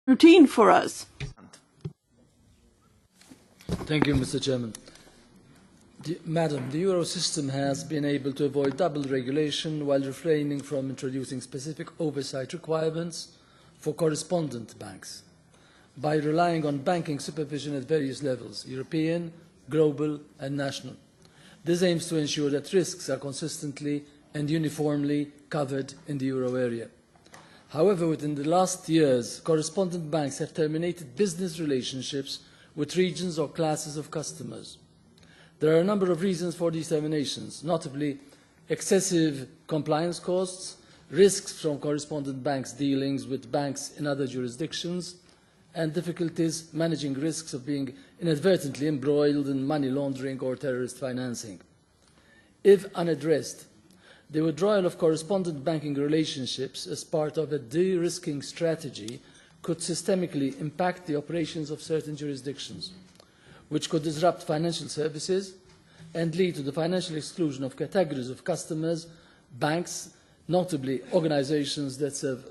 routine for us. Thank you, Mr. Chairman. Madam, the Euro system has been able to avoid double regulation while refraining from introducing specific oversight requirements for correspondent banks by relying on banking supervision at various levels, European, global and national. This aims to ensure that risks are consistently and uniformly covered in the euro area. However, within the last years, correspondent banks have terminated business relationships with regions or classes of customers. There are a number of reasons for these terminations, notably excessive compliance costs, risks from correspondent banks' dealings with banks in other jurisdictions, and difficulties managing risks of being inadvertently embroiled in money laundering or terrorist financing. If unaddressed, the withdrawal of correspondent banking relationships as part of a de-risking strategy could systemically impact the operations of certain jurisdictions, which could disrupt financial services and lead to the financial exclusion of categories of customers, banks, notably organisations that serve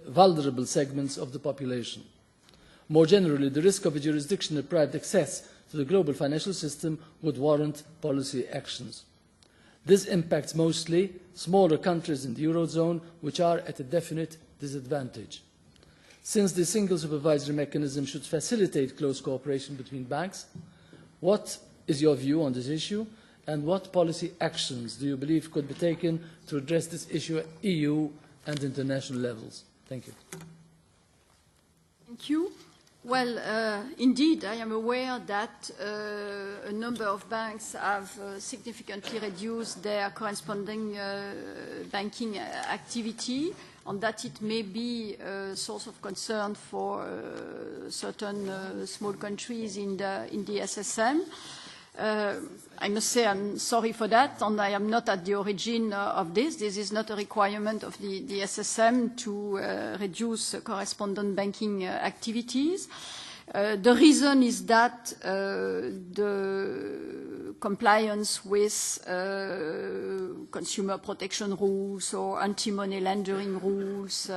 vulnerable segments of the population. More generally, the risk of a jurisdiction-deprived access to the global financial system would warrant policy actions. This impacts mostly smaller countries in the Eurozone, which are at a definite disadvantage. Since the single supervisory mechanism should facilitate close cooperation between banks, what is your view on this issue, and what policy actions do you believe could be taken to address this issue at EU and international levels? Thank you. Thank you. Well, indeed, I am aware that a number of banks have significantly reduced their corresponding banking activity, and that it may be a source of concern for certain small countries in the SSM. I must say I'm sorry for that, and I am not at the origin of this. This is not a requirement of the SSM to reduce correspondent banking activities. The reason is that the compliance with consumer protection rules or anti-money laundering rules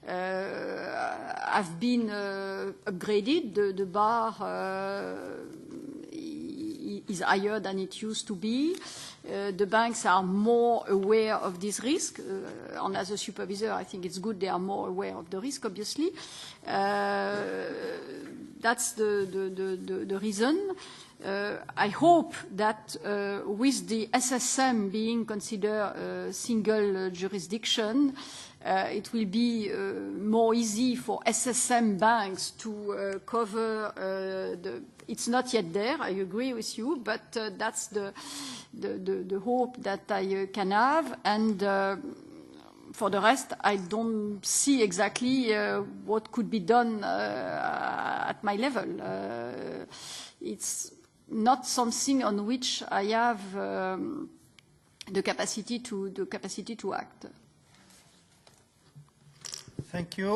have been upgraded. The bar is higher than it used to be. The banks are more aware of this risk, and as a supervisor, I think it's good they are more aware of the risk, obviously. That's the reason. I hope that with the SSM being considered a single jurisdiction, it will be more easy for SSM banks to cover the. It's not yet there, I agree with you, but that's the hope that I can have. And for the rest, I don't see exactly what could be done at my level. It's not something on which I have the capacity to act. Thank you.